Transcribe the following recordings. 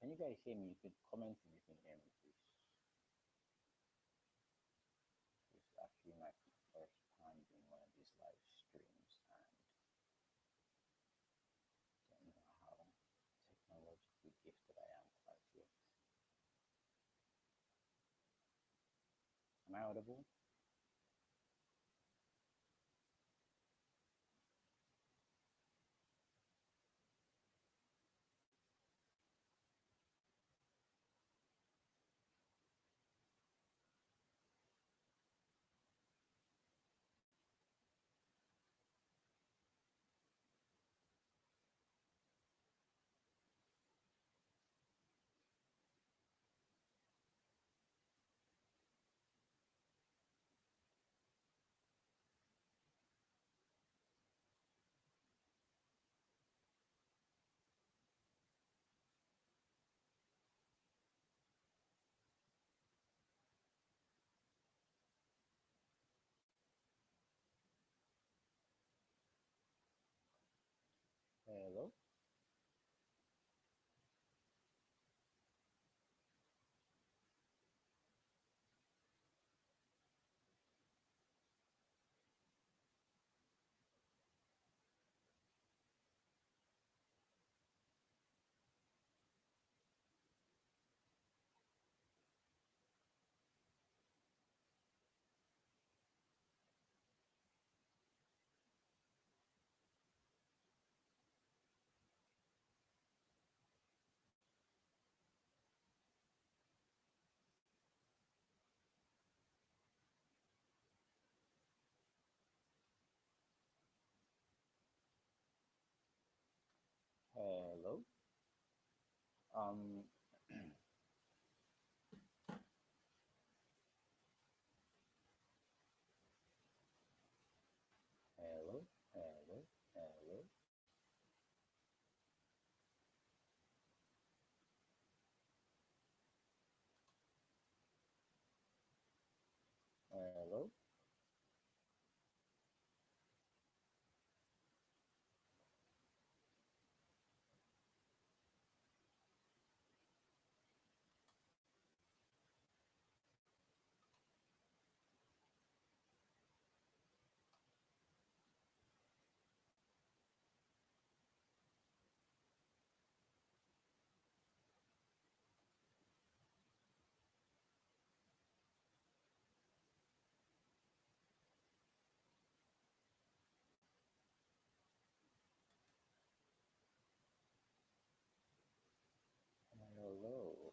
Can you guys hear me? You could comment if you can hear me, please. This is actually my first time doing one of these live streams, and don't know how technologically gifted I am quite yet. Am I audible? Hello? Hello? Um, hello? Hello? Hello? Hello? Hello?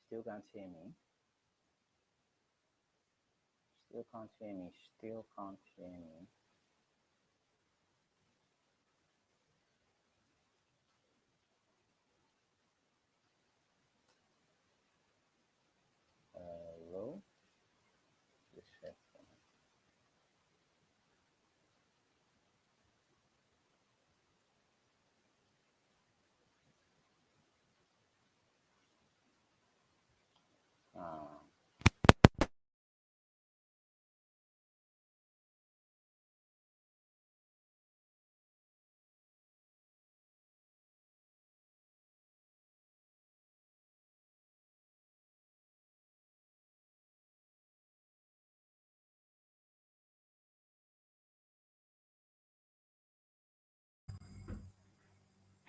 Still can't hear me? Still can't hear me? Still can't hear me? Hello? Just check. Ah.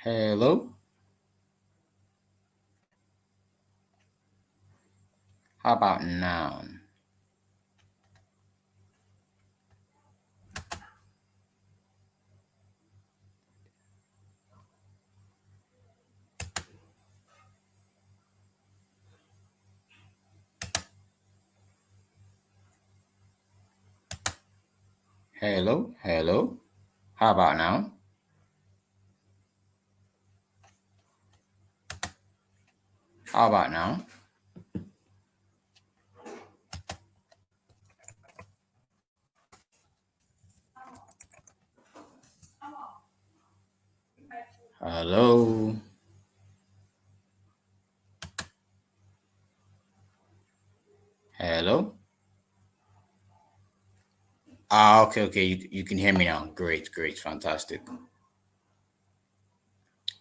Hello? How about now? Hello? Hello? How about now? How about now? Hello? Hello? Okay. You can hear me now. Great, fantastic.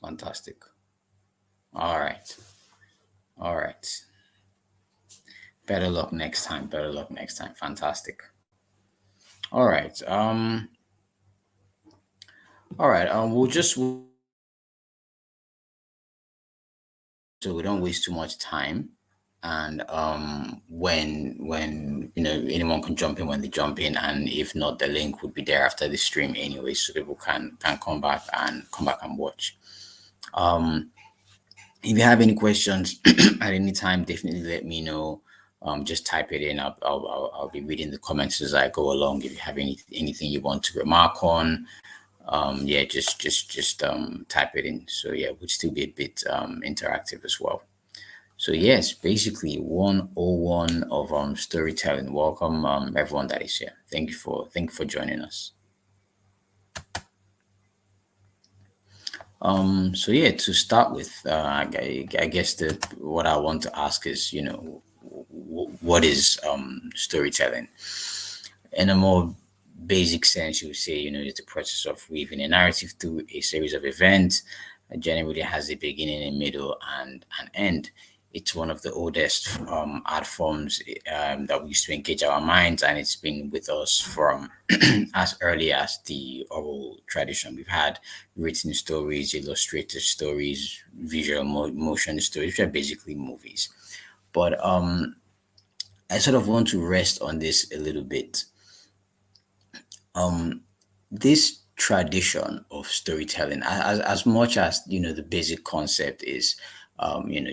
Fantastic. All right. All right. Better luck next time. Better luck next time. Fantastic. All right. All right. We'll just so we don't waste too much time. And when anyone can jump in when they jump in, and if not, the link would be there after the stream anyway, so people can come back and watch. Um, if you have any questions at any time, definitely let me know. Just type it in. I'll be reading the comments as I go along. If you have anything you want to remark on, yeah, just type it in. So yeah, it would still be a bit interactive as well. So yes, basically 101 of storytelling. Welcome everyone that is here. Thank you for joining us. So yeah, to start with, I guess that what I want to ask is, what is storytelling? In a more basic sense, you would say, it's the process of weaving a narrative through a series of events. It generally has a beginning, a middle, and an end. It's one of the oldest art forms that we used to engage our minds, and it's been with us from as early as the oral tradition. We've had written stories, illustrated stories, visual motion stories, which are basically movies. But I sort of want to rest on this a little bit. This tradition of storytelling, as much as the basic concept is,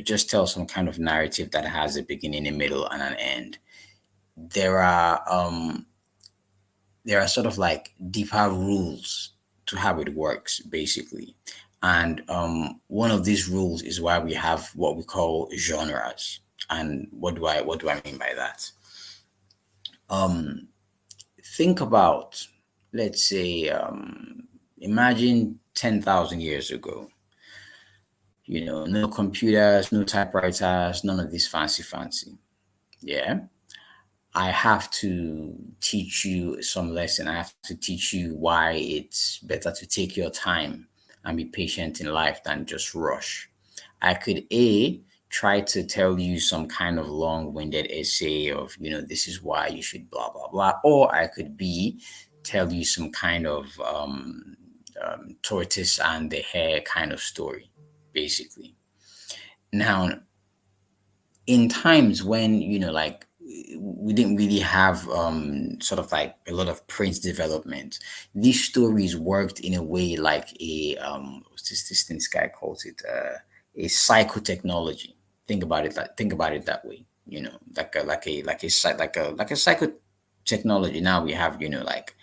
just tell some kind of narrative that has a beginning, a middle, and an end. There are sort of like deeper rules to how it works, basically. And one of these rules is why we have what we call genres. And what do I mean by that? Um, think about, let's say, imagine 10,000 years ago. No computers, no typewriters, none of this fancy. Yeah. I have to teach you some lesson. I have to teach you why it's better to take your time and be patient in life than just rush. I could try to tell you some kind of long-winded essay of, this is why you should blah blah blah, or I could tell you some kind of tortoise and the hare kind of story, basically. Now, in times when like we didn't really have sort of like a lot of print development, these stories worked in a way like a what's this thing this guy calls it, a psychotechnology. Think about it that way, like a psycho technology. Now we have like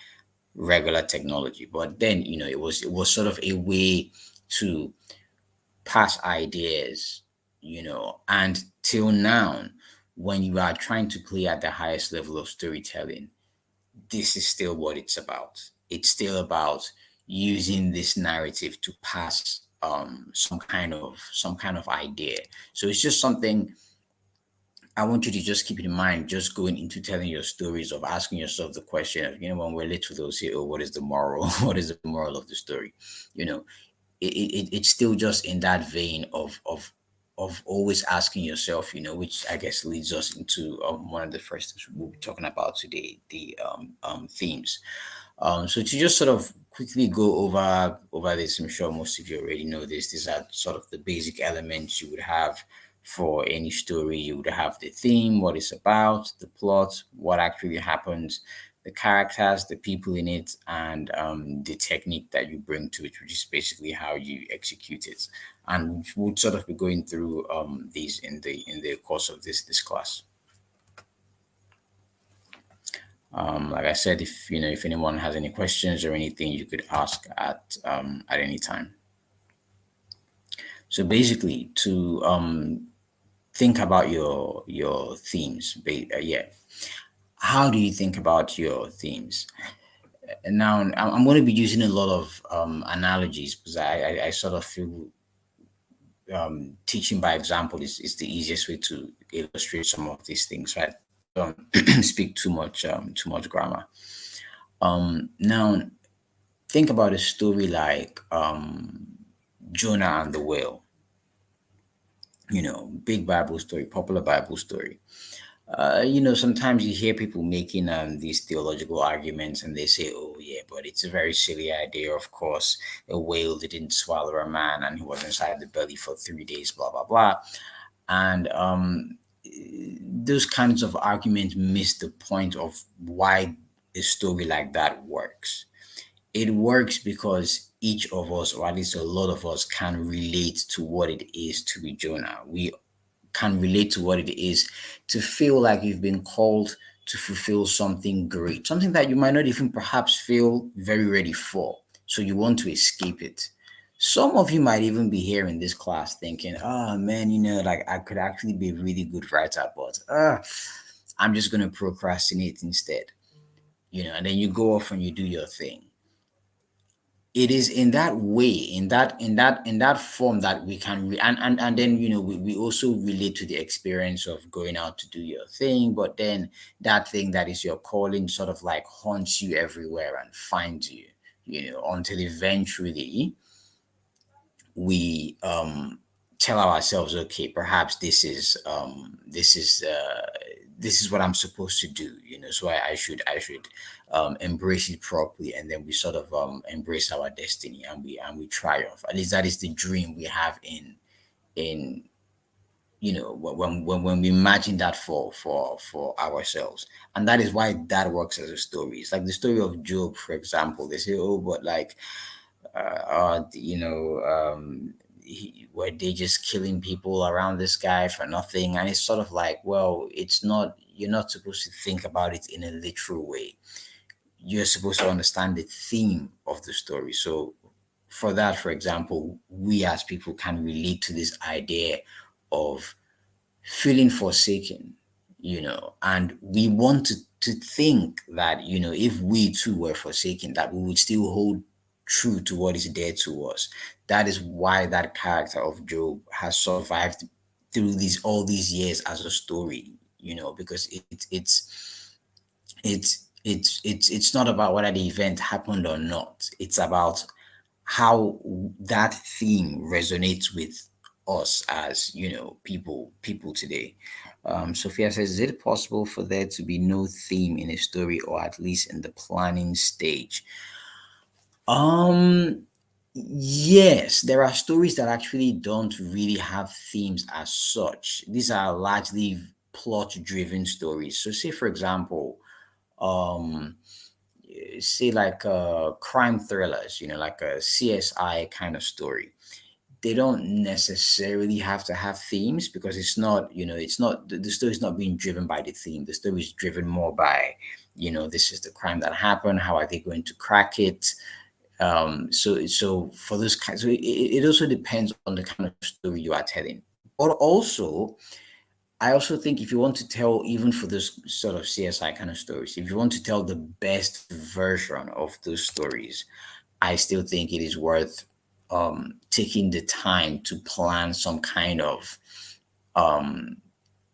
regular technology, but then it was sort of a way to past ideas, and till now, when you are trying to play at the highest level of storytelling, this is still what it's about. It's still about using this narrative to pass some kind of idea. So it's just something I want you to just keep in mind, just going into telling your stories, of asking yourself the question of, when we're little, they'll say, oh, what is the moral? What is the moral of the story? You know, it's still just in that vein of always asking yourself, which I guess leads us into one of the first things we'll be talking about today, the themes. So to just sort of quickly go over this, I'm sure most of you already know this. These are sort of the basic elements you would have for any story. You would have the theme, what it's about, the plot, what actually happens, the characters, the people in it, and the technique that you bring to it, which is basically how you execute it. And we'll sort of be going through these in the course of this class. Like I said, if anyone has any questions or anything, you could ask at any time. So basically, to think about your themes. Yeah, how do you think about your themes? And now I'm going to be using a lot of analogies because I sort of feel teaching by example is the easiest way to illustrate some of these things, right? Don't speak too much grammar. Now think about a story like Jonah and the whale. Big Bible story, popular Bible story. Sometimes you hear people making these theological arguments, and they say, "Oh, yeah, but it's a very silly idea. Of course, a whale didn't swallow a man, and he was inside the belly for 3 days." Blah blah blah, and those kinds of arguments miss the point of why a story like that works. It works because each of us, or at least a lot of us, can relate to what it is to be Jonah. We can relate to what it is to feel like you've been called to fulfill something great, something that you might not even perhaps feel very ready for. So you want to escape it. Some of you might even be here in this class thinking, oh man, like I could actually be a really good writer, but I'm just going to procrastinate instead. And then you go off and you do your thing. It is in that way, in that form, that we can and then we also relate to the experience of going out to do your thing, but then that thing that is your calling sort of like haunts you everywhere and finds you, until eventually we tell ourselves, okay, perhaps this is what I'm supposed to do, so I should embrace it properly, and then we sort of embrace our destiny, and we triumph. At least that is the dream we have in when we imagine that for ourselves. And that is why that works as a story. It's like the story of Job, for example. They say, oh, but like were they just killing people around this guy for nothing? And it's sort of like, well, it's not, you're not supposed to think about it in a literal way. You're supposed to understand the theme of the story. So for that, for example, we as people can relate to this idea of feeling forsaken, and we want to think that, if we too were forsaken, that we would still hold true to what is dear to us. That is why that character of Job has survived through all these years as a story, because it's not about whether the event happened or not. It's about how that theme resonates with us as people today. Sophia says, is it possible for there to be no theme in a story, or at least in the planning stage? um yes, there are stories that actually don't really have themes as such. These are largely plot driven stories. So say, for example, um say like crime thrillers, like a CSI kind of story. They don't necessarily have to have themes, because it's not the story is not being driven by the theme. The story is driven more by, this is the crime that happened. How are they going to crack it? So for this kind, so it also depends on the kind of story you are telling. But also, I also think if you want to tell, even for this sort of CSI kind of stories, if you want to tell the best version of those stories, I still think it is worth taking the time to plan some kind of um,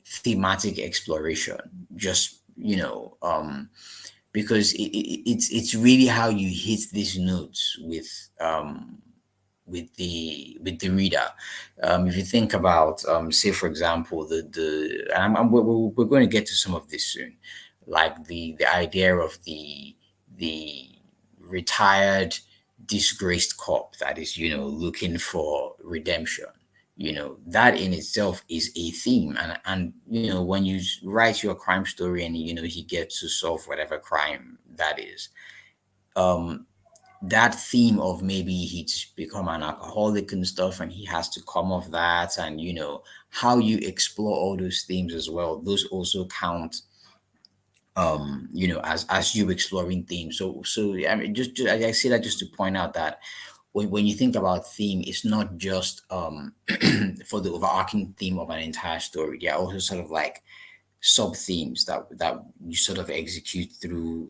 thematic exploration. Just because it's really how you hit these notes with the reader. If you think about, say for example, we're going to get to some of this soon, like the idea of the retired disgraced cop that is looking for redemption. That in itself is a theme, and when you write your crime story, and he gets to solve whatever crime that is, um that theme of maybe he's become an alcoholic and stuff, and he has to come off that, and how you explore all those themes as well, those also count, as you exploring themes. So I mean, just I say that just to point out that when you think about theme, it's not just for the overarching theme of an entire story. There are also sort of like sub themes that you sort of execute through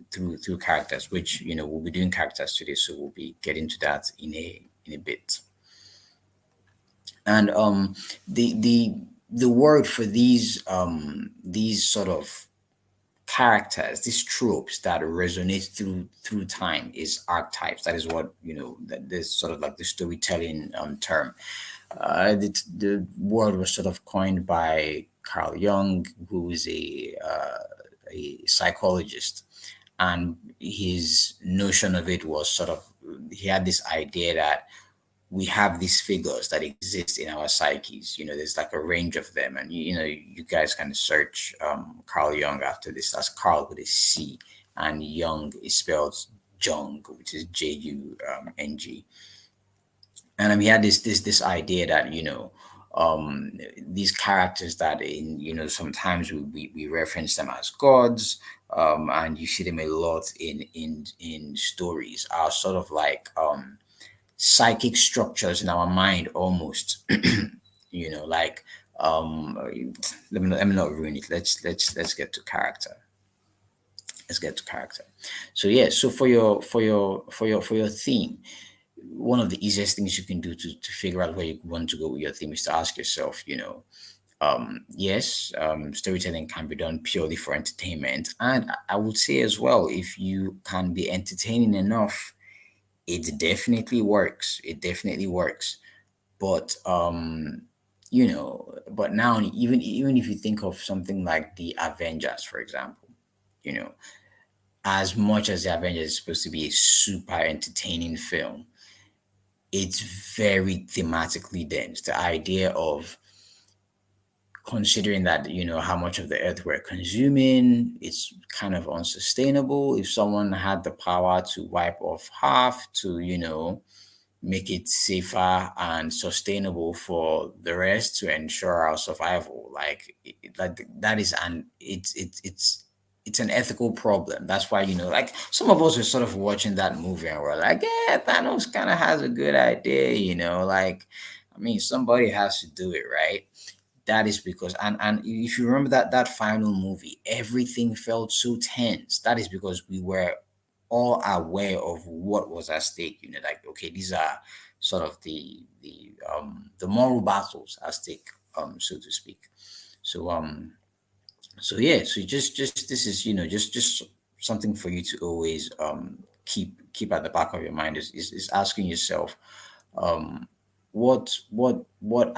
characters, which we'll be doing characters today, so we'll be getting to that in a bit. And the word for these sort of characters, these tropes that resonate through time is archetypes. That is what that this sort of like the storytelling term. The word was sort of coined by Carl Jung, who is a psychologist, and his notion of it was sort of, he had this idea that we have these figures that exist in our psyches. There's like a range of them, and you guys can search Carl Jung after this. That's Carl with a C, and Jung is spelled Jung, which is Jung. And he had this idea that these characters that sometimes we reference them as gods, and you see them a lot in stories, are sort of like psychic structures in our mind almost. Like, let me not ruin it. Let's get to character. Let's get to character. So yeah, so for your theme, one of the easiest things you can do to figure out where you want to go with your theme is to ask yourself, yes, storytelling can be done purely for entertainment. And I would say as well, if you can be entertaining enough, it definitely works. It definitely works. But but now, even if you think of something like the Avengers, for example, you know, as much as the Avengers is supposed to be a super entertaining film, it's very thematically dense. The idea of considering that how much of the earth we're consuming, it's kind of unsustainable. If someone had the power to wipe off half to make it safer and sustainable for the rest to ensure our survival, like that is an it's an ethical problem. That's why like some of us were sort of watching that movie and we're like, yeah, Thanos kind of has a good idea, like, I mean, somebody has to do it, right? That is because, and if you remember that final movie, everything felt so tense. That is because we were all aware of what was at stake. Like, okay, these are sort of the moral battles at stake, so to speak. So yeah, so just this is just something for you to always keep at the back of your mind, is asking yourself, um what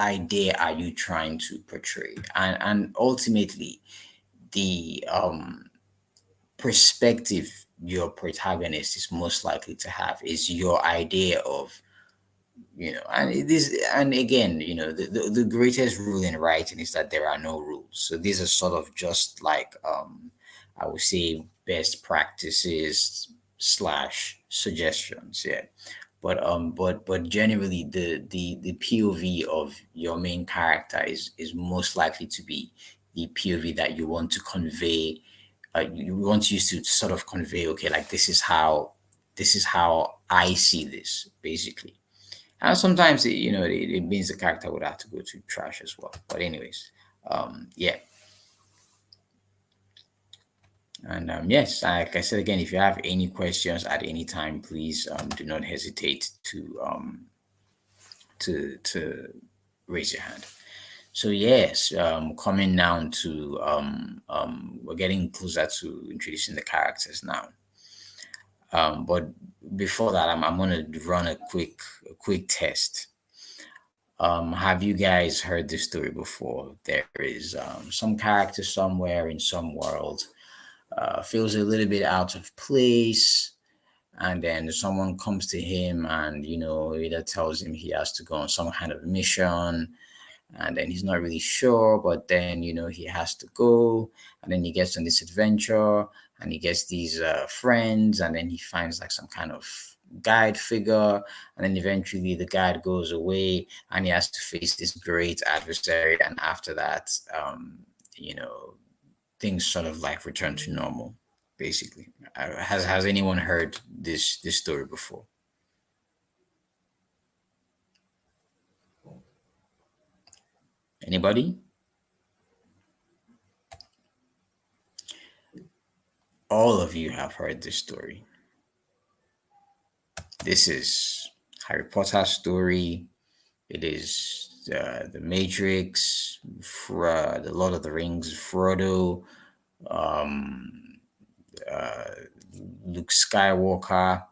idea are you trying to portray, and ultimately the perspective your protagonist is most likely to have is your idea of, and it is, and again, the greatest rule in writing is that there are no rules. So these are sort of just like, I would say, best practices slash suggestions, yeah. But generally, the POV of your main character is most likely to be the POV that you want to convey. You want to use to sort of convey, okay, like, this is how I see this, basically. And sometimes it means the character would have to go to trash as well. But anyways, yeah. And yes, like I said again, if you have any questions at any time, please do not hesitate to raise your hand. So yes, coming down to we're getting closer to introducing the characters now. But before that, I'm gonna run a quick test. Have you guys heard this story before? There is some character somewhere in some world, feels a little bit out of place, and then someone comes to him and either tells him he has to go on some kind of mission, and then he's not really sure, but then he has to go, and then he gets on this adventure, and he gets these friends, and then he finds like some kind of guide figure, and then eventually the guide goes away, and he has to face this great adversary, and after that, you know things sort of like return to normal, basically. Has anyone heard this story before? Anybody? All of you have heard this story. This is Harry Potter's story. It is the Matrix, the Lord of the Rings, Frodo, um, uh, Luke Skywalker.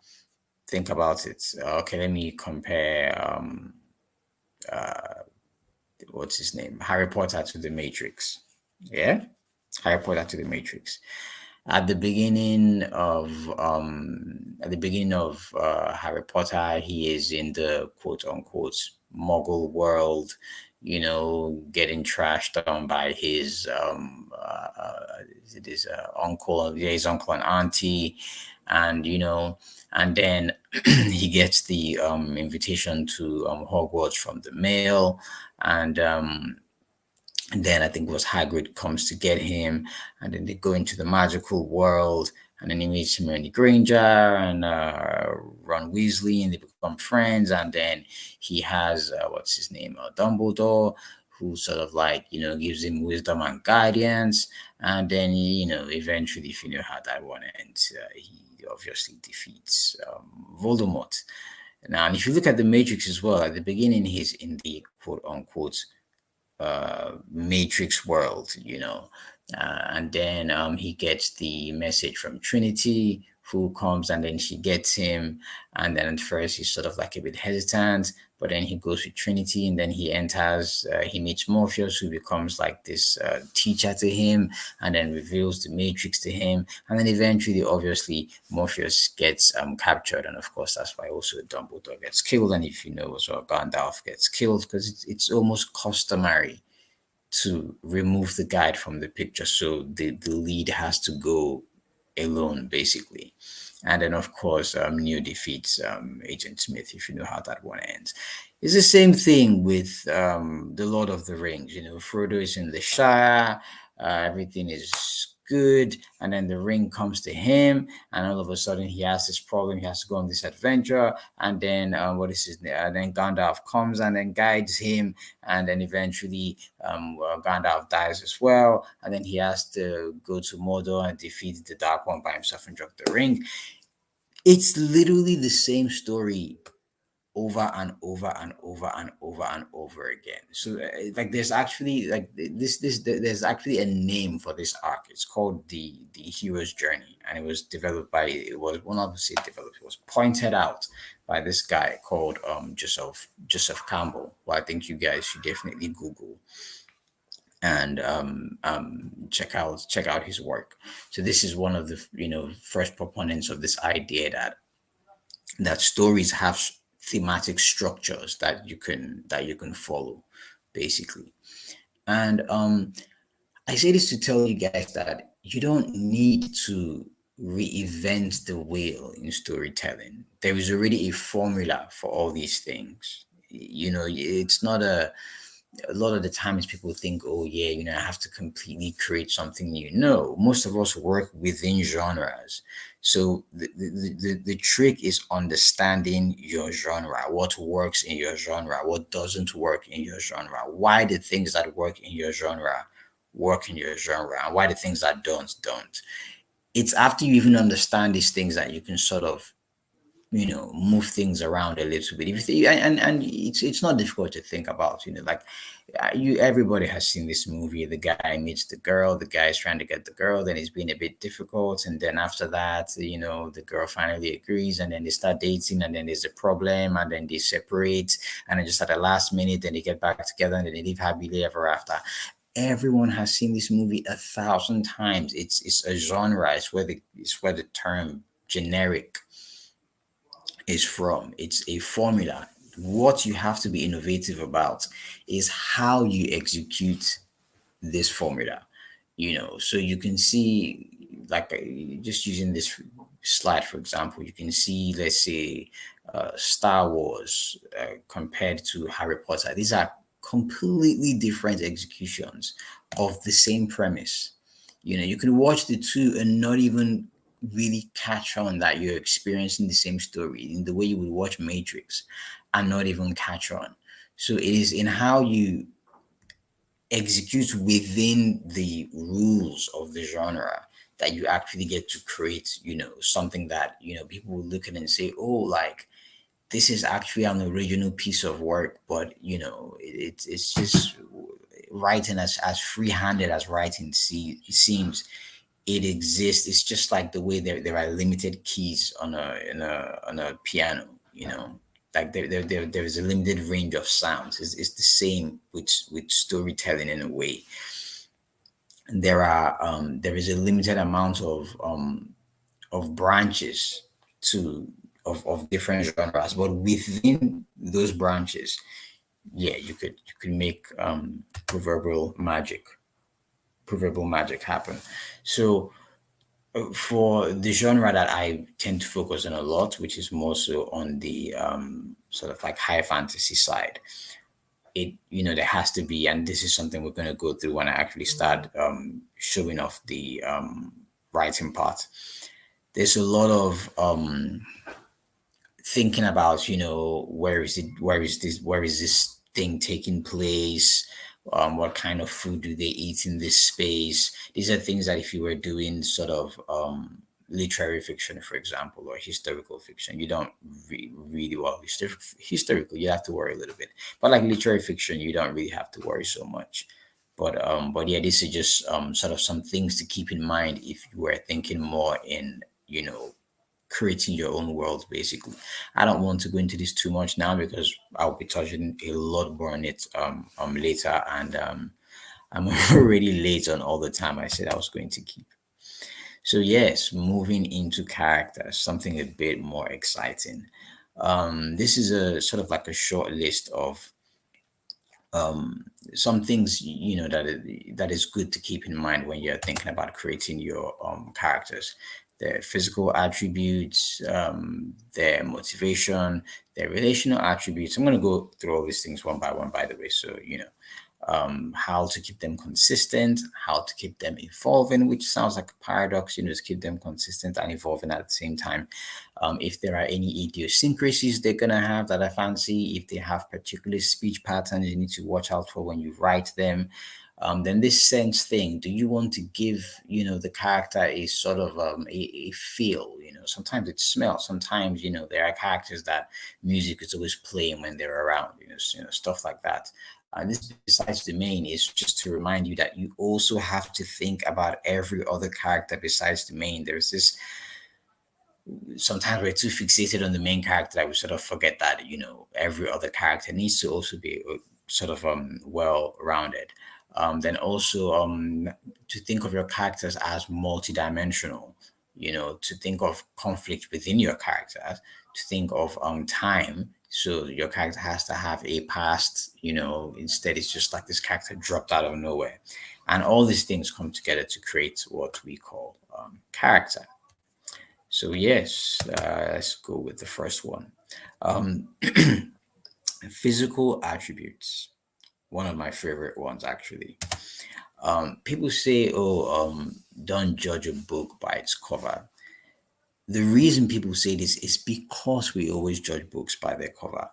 Think about it. Okay, let me compare. What's his name? Harry Potter to the Matrix. Yeah, Harry Potter to the Matrix. At the beginning of Harry Potter, he is in the quote unquote Muggle world, getting trashed on by his uncle and auntie, and and then he gets the invitation to Hogwarts from the mail, and then I think it was Hagrid comes to get him, and then they go into the magical world, and then he meets Hermione Granger and Ron Weasley, and they become friends. And then he has what's his name, Dumbledore, who sort of like gives him wisdom and guidance. And then eventually, if you know how that one ends, he obviously defeats Voldemort. Now, and if you look at the Matrix as well, at the beginning, he's in the quote unquote Matrix world, and then he gets the message from Trinity, who comes and then she gets him, and then at first he's sort of like a bit hesitant, but then he goes with Trinity, and then he enters, he meets Morpheus, who becomes like this teacher to him, and then reveals the Matrix to him, and then eventually, obviously, Morpheus gets captured, and of course that's why also Dumbledore gets killed, and if you know as well, Gandalf gets killed because it's almost customary to remove the guide from the picture. So the lead has to go alone, basically. And then, of course, Neo defeats Agent Smith, if you know how that one ends. It's the same thing with The Lord of the Rings. Frodo is in the Shire, everything is good, and then the ring comes to him, and all of a sudden he has this problem. He has to go on this adventure, and then what is his name? And then Gandalf comes and then guides him, and then eventually Gandalf dies as well, and then he has to go to Mordor and defeat the Dark One by himself and drop the ring. It's literally the same story over and over and over and over and over again. So like there's actually like there's actually a name for this arc. It's called the hero's journey, and it was developed by it was one of the say developed. It was pointed out by this guy called Joseph Campbell, who I think you guys should definitely Google and check out his work. So this is one of the first proponents of this idea that stories have thematic structures that you can follow, basically. And I say this to tell you guys that you don't need to reinvent the wheel in storytelling. There is already a formula for all these things. It's not a lot of the times people think, oh yeah, I have to completely create something new. No, most of us work within genres. So the trick is understanding your genre, what works in your genre, what doesn't work in your genre, why the things that work in your genre, and why the things that don't. It's after you even understand these things that you can sort of move things around a little bit. If you think, and it's not difficult to think about, like you everybody has seen this movie. The guy meets the girl, the guy is trying to get the girl, then it's been a bit difficult, and then after that, the girl finally agrees, and then they start dating, and then there's a problem, and then they separate, and then just at the last minute, then they get back together, and then they live happily ever after. Everyone has seen this movie 1,000 times. It's a genre. It's where the term generic is from. It's a formula. What you have to be innovative about is how you execute this formula. So you can see, like, just using this slide, for example, you can see, let's say, Star Wars compared to Harry Potter. These are completely different executions of the same premise. You can watch the two and not even really catch on that you're experiencing the same story in the way you would watch Matrix and not even catch on. So it is in how you execute within the rules of the genre that you actually get to create, something that, people will look at and say, oh, like, this is actually an original piece of work, but, it's just writing as free-handed as writing seems. it exists. It's just like the way there are limited keys on a piano, you know. Like there is a limited range of sounds. It's the same with storytelling in a way. There is a limited amount of branches to of different genres, but within those branches, yeah, you could make proverbial magic happen. So for the genre that I tend to focus on a lot, which is more so on the sort of like high fantasy side, there has to be, and this is something we're going to go through when I actually start showing off the writing part. There's a lot of thinking about, where is this thing taking place, what kind of food do they eat in this space. These are things that if you were doing sort of literary fiction, for example, or historical fiction, you don't really, well, historical you have to worry a little bit, but like literary fiction you don't really have to worry so much. But yeah, this is just sort of some things to keep in mind if you were thinking more in, creating your own world basically. I don't want to go into this too much now because I'll be touching a lot more on it later, and I'm already late on all the time I said I was going to keep. So yes, moving into characters, something a bit more exciting. This is a sort of like a short list of some things, that is good to keep in mind when you're thinking about creating your characters: their physical attributes, their motivation, their relational attributes. I'm going to go through all these things one by one, by the way, so how to keep them consistent, how to keep them evolving, which sounds like a paradox, to keep them consistent and evolving at the same time. If there are any idiosyncrasies they're going to have that I fancy, if they have particular speech patterns you need to watch out for when you write them. Then this sense thing, do you want to give, the character a sort of a feel? Sometimes it's smell. Sometimes, there are characters that music is always playing when they're around, stuff like that. This, besides the main, is just to remind you that you also have to think about every other character besides the main. There's this, sometimes we're too fixated on the main character that we sort of forget that, every other character needs to also be sort of well rounded. Then also to think of your characters as multidimensional, to think of conflict within your characters, to think of time. So your character has to have a past, instead it's just like this character dropped out of nowhere. And all these things come together to create what we call character. So yes, let's go with the first one. Um, Physical attributes. One of my favorite ones, actually. People say, "Oh, don't judge a book by its cover." The reason people say this is because we always judge books by their cover.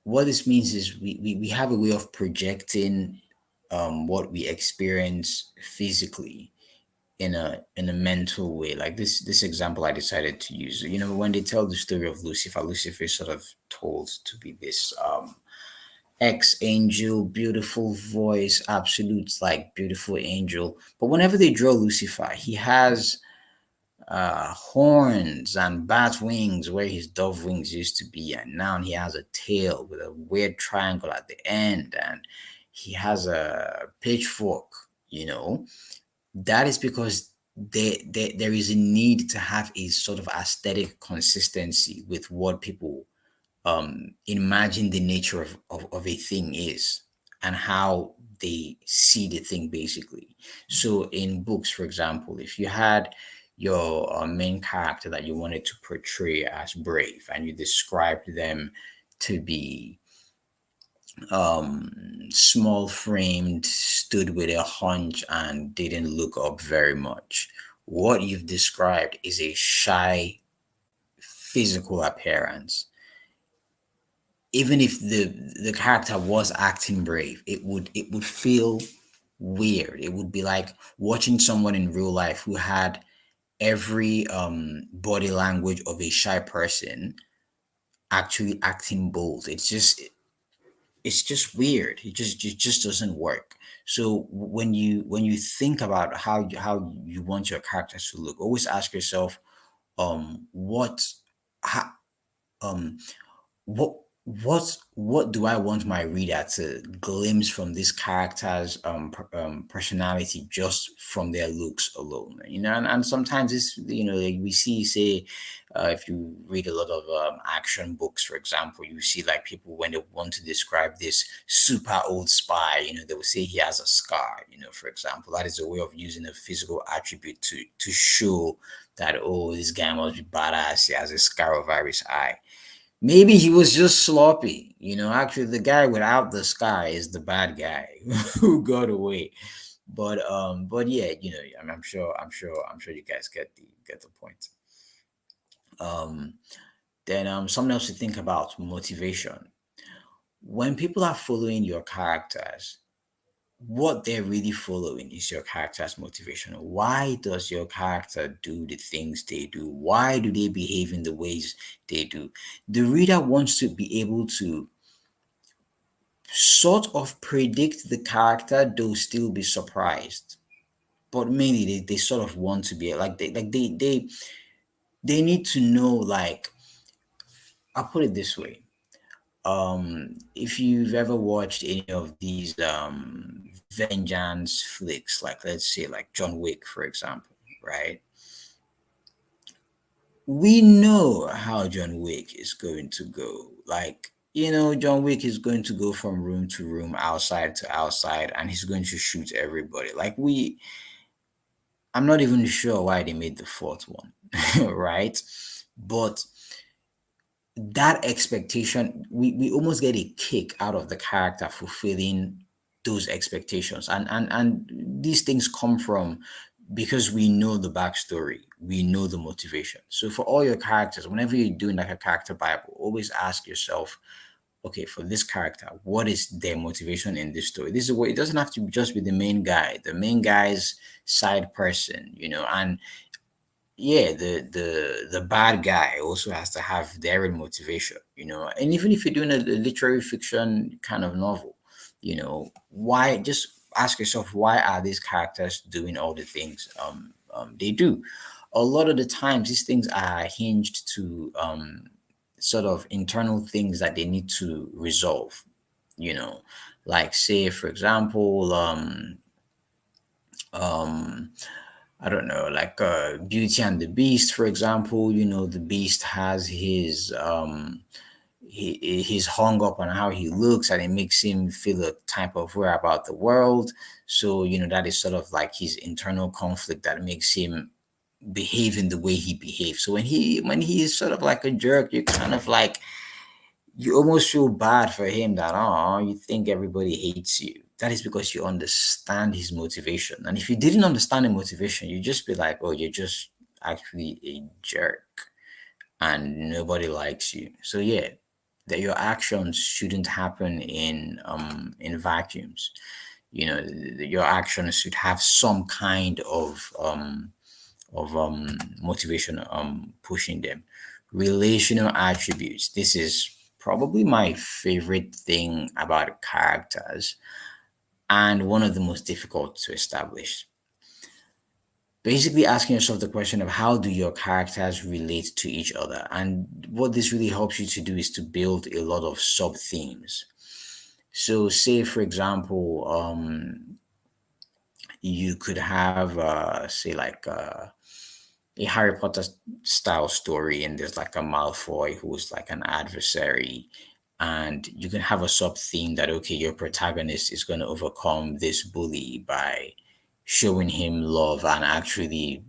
What this means is we have a way of projecting what we experience physically in a mental way. Like this example I decided to use, when they tell the story of Lucifer, Lucifer is sort of told to be this ex angel, beautiful voice, absolute like beautiful angel. But whenever they draw Lucifer, he has horns and bat wings where his dove wings used to be, and now he has a tail with a weird triangle at the end, and he has a pitchfork. That is because there is a need to have a sort of aesthetic consistency with what people imagine the nature of a thing is, and how they see the thing basically. So in books, for example, if you had your main character that you wanted to portray as brave, and you described them to be small framed, stood with a hunch, and didn't look up very much, what you've described is a shy physical appearance. Even if the character was acting brave, it would feel weird. It would be like watching someone in real life who had every body language of a shy person actually acting bold. It's just, it's just weird. It just doesn't work. So when you think about how you want your characters to look, always ask yourself, what how, um what what do I want my reader to glimpse from this character's personality just from their looks alone, and sometimes it's, like we see, say, if you read a lot of action books, for example, you see like people, when they want to describe this super old spy, they will say he has a scar, for example. That is a way of using a physical attribute to show that, oh, this guy must be badass, he has a scar over his eye. Maybe he was just sloppy. Actually, the guy without the sky is the bad guy who got away. But yeah, I'm sure you guys get the point. Um, then something else to think about: motivation. When people are following your characters, what they're really following is your character's motivation. Why does your character do the things they do? Why do they behave in the ways they do? The reader wants to be able to sort of predict the character, though still be surprised. But mainly they sort of want to be they need to know, like, I'll put it this way. If you've ever watched any of these vengeance flicks, like, let's say, like John Wick, for example, right? We know how John Wick is going to go. Like, John Wick is going to go from room to room, outside to outside, and he's going to shoot everybody. Like, I'm not even sure why they made the fourth one, right? But that expectation, we almost get a kick out of the character fulfilling those expectations. And these things come from, because we know the backstory, we know the motivation. So for all your characters, whenever you're doing like a character bible, always ask yourself, okay, for this character, what is their motivation in this story? This is what, it doesn't have to just be the main guy's side person, and yeah, the bad guy also has to have their own motivation, and even if you're doing a literary fiction kind of novel, why, just ask yourself, why are these characters doing all the things they do? A lot of the times these things are hinged to sort of internal things that they need to resolve, you know like, say, for example, um I don't know, like Beauty and the Beast, for example. The Beast has he's hung up on how he looks, and it makes him feel a type of way about the world. So, that is sort of like his internal conflict that makes him behave in the way he behaves. So when he is sort of like a jerk, you kind of like, you almost feel bad for him, that, oh, you think everybody hates you. That is because you understand his motivation. And if you didn't understand the motivation, you just be like, oh, you're just actually a jerk and nobody likes you. So yeah, that your actions shouldn't happen in vacuums. Your actions should have some kind of motivation pushing them. Relational attributes. This is probably my favorite thing about characters, and one of the most difficult to establish. Basically asking yourself the question of, how do your characters relate to each other? And what this really helps you to do is to build a lot of sub themes. So, say, for example, you could have, say, like, a Harry Potter style story, and there's like a Malfoy who's like an adversary, and you can have a sub theme that, okay, your protagonist is going to overcome this bully by showing him love and actually,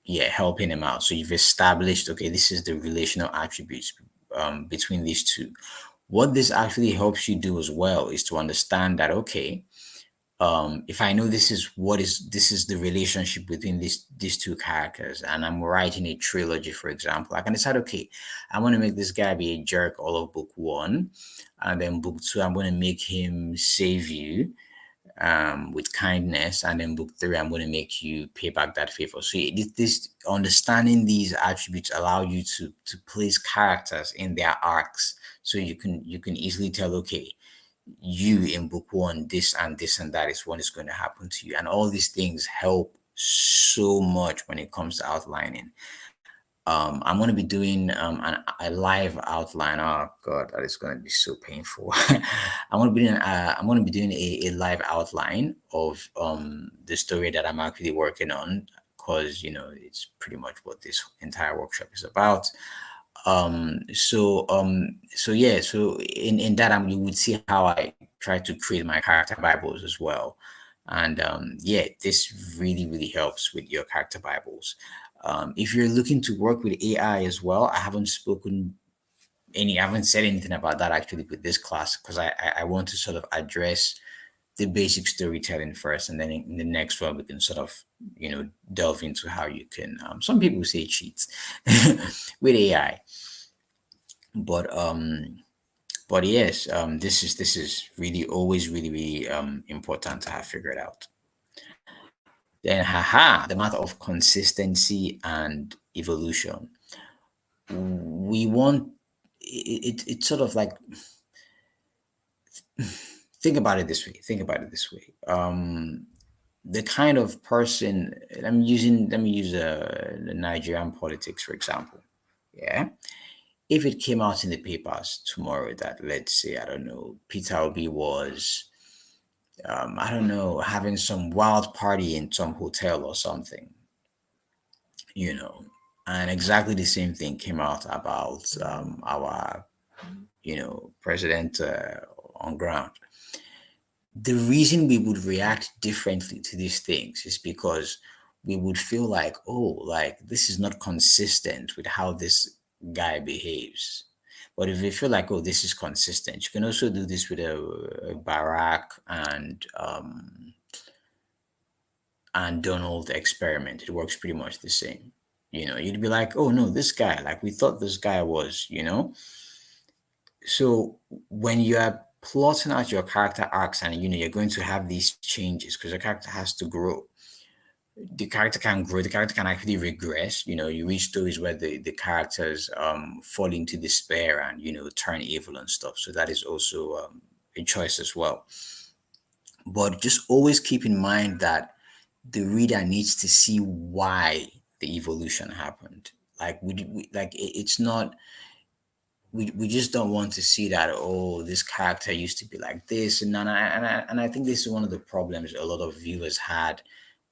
yeah, helping him out. So you've established, okay, this is the relational attributes between these two. What this actually helps you do as well is to understand that, okay, if I know this is the relationship between these two characters, and I'm writing a trilogy, for example, I can decide, okay, I want to make this guy be a jerk all of book one, and then book two, I'm going to make him save you with kindness, and then book three, I'm going to make you pay back that favor. So this understanding these attributes allow you to place characters in their arcs So you can easily tell, okay, you in book one, this and this and that is what is going to happen to you. And all these things help so much when it comes to outlining. I'm going to be doing a live outline. Oh God, that is going to be so painful. I'm going to be doing a live outline of the story that I'm actually working on, because it's pretty much what this entire workshop is about. So yeah, so in that, you would see how I try to create my character bibles as well. And yeah, this really helps with your character bibles. If you're looking to work with AI as well, I haven't said anything about that actually with this class, because I want to sort of address the basic storytelling first, and then in the next one we can sort of delve into how you can, some people say cheat with AI. But yes, this is really always really important to have figured out. Then, haha, the matter of consistency and evolution. We want it's sort of like, think about it this way. Think about it this way. The kind of person, let me use the Nigerian politics for example. Yeah, if it came out in the papers tomorrow that, let's say, I don't know, Peter Obi was, I don't know, having some wild party in some hotel or something, you know, and exactly the same thing came out about our, president on ground. The reason we would react differently to these things is because we would feel like, oh, like this is not consistent with how this guy behaves. But if you feel like, oh, this is consistent, you can also do this with a Barack and Donald experiment. It works pretty much the same. You'd be like, oh no, this guy, like we thought this guy was, So when you are plotting out your character arcs, and you're going to have these changes because your character has to grow. The character can grow, the character can actually regress. You reach stories where the characters fall into despair and turn evil and stuff. So that is also a choice as well. But just always keep in mind that the reader needs to see why the evolution happened. Like like it's not, we just don't want to see that, oh, this character used to be like this. And I think this is one of the problems a lot of viewers had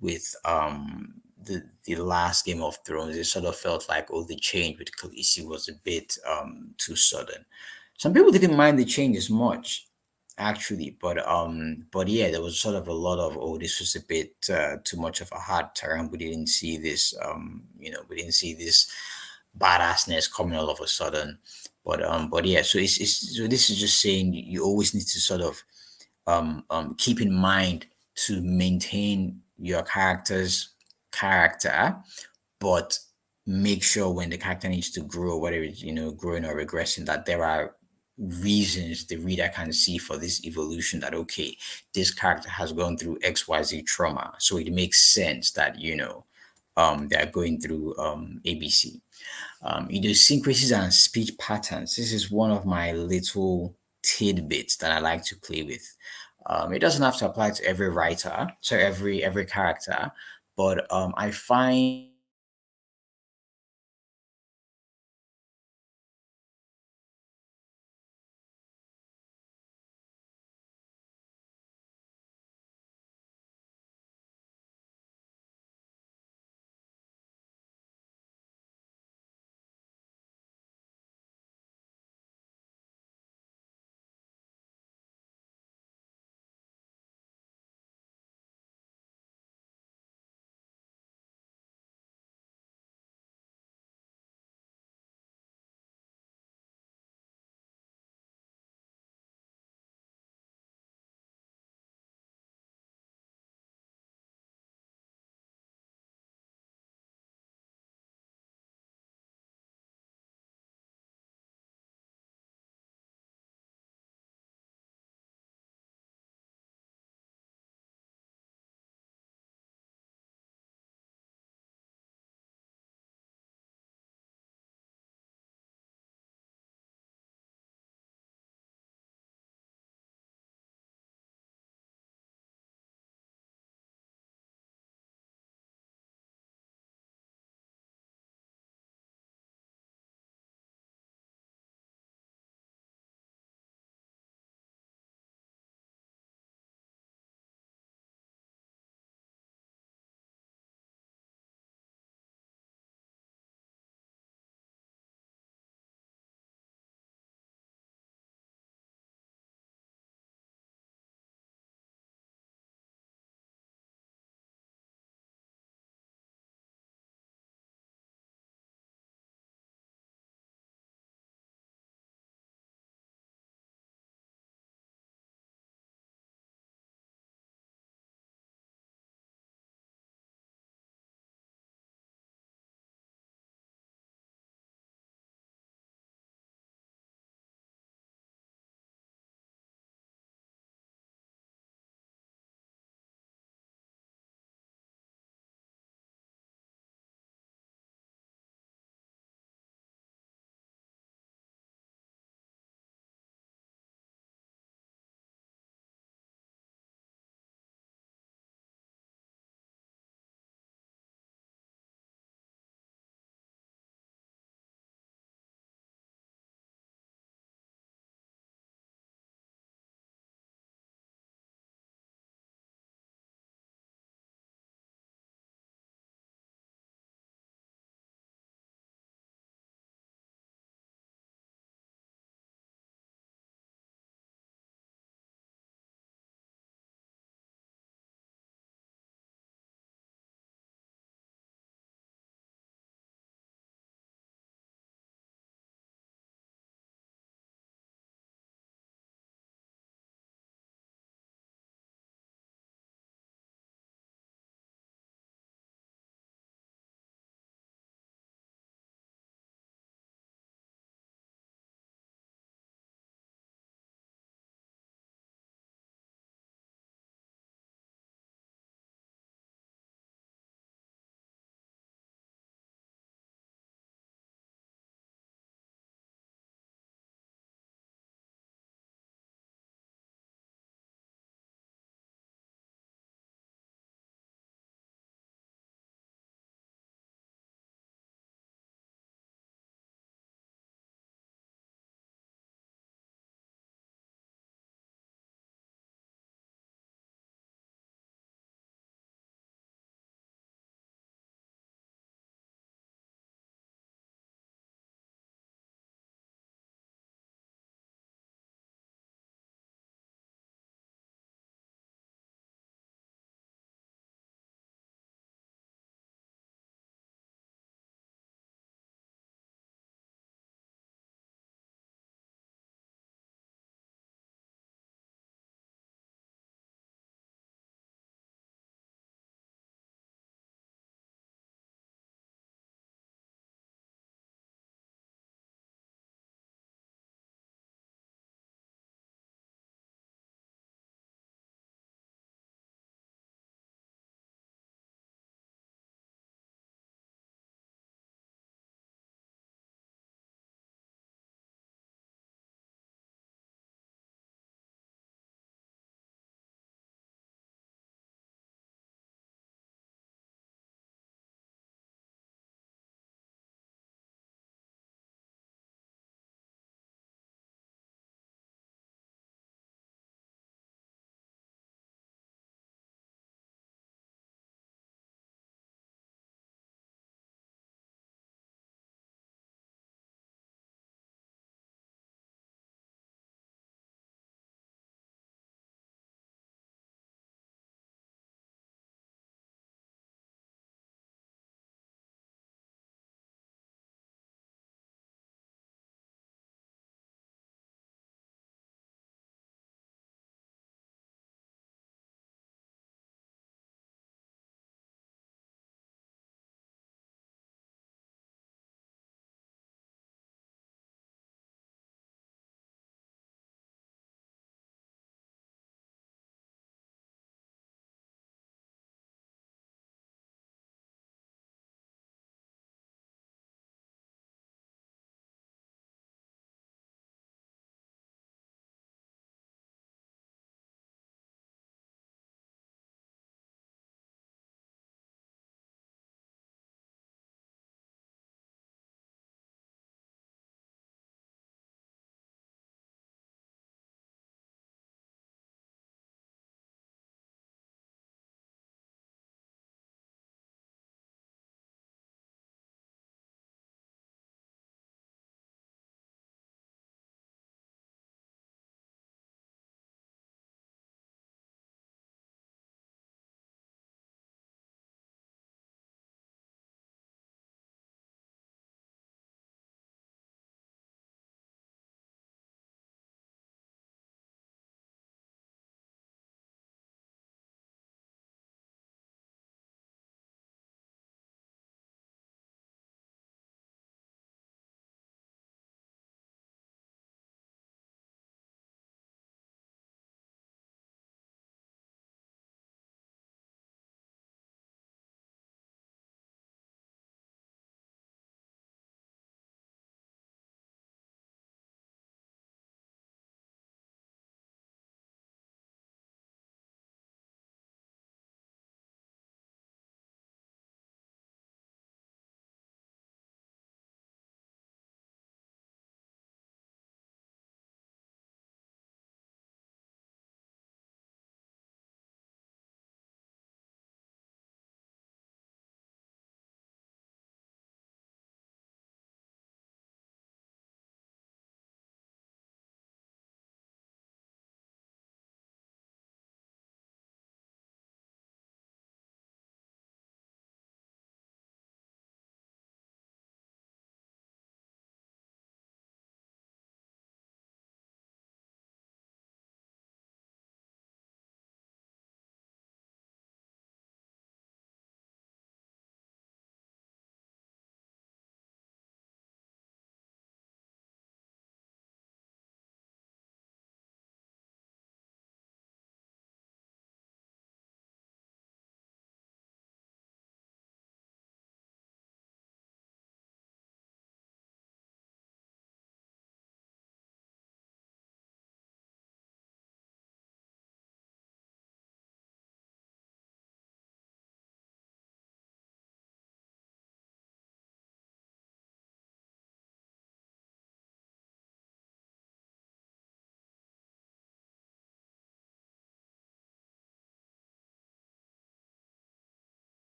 with the last Game of Thrones. It sort of felt like, oh, the change with Khaleesi was a bit too sudden. Some people didn't mind the change as much actually, but yeah, there was sort of a lot of, oh, this was a bit too much of a hard turn. We didn't see this, we didn't see this badassness coming all of a sudden. But yeah, so this is just saying you always need to sort of keep in mind to maintain your character's character, but make sure when the character needs to grow, whether it's growing or regressing, that there are reasons the reader can see for this evolution, that okay, this character has gone through XYZ trauma, so it makes sense that they're going through ABC. Idiosyncrasies and speech patterns. This is one of my little tidbits that I like to play with. It doesn't have to apply to every writer, so every character, but I find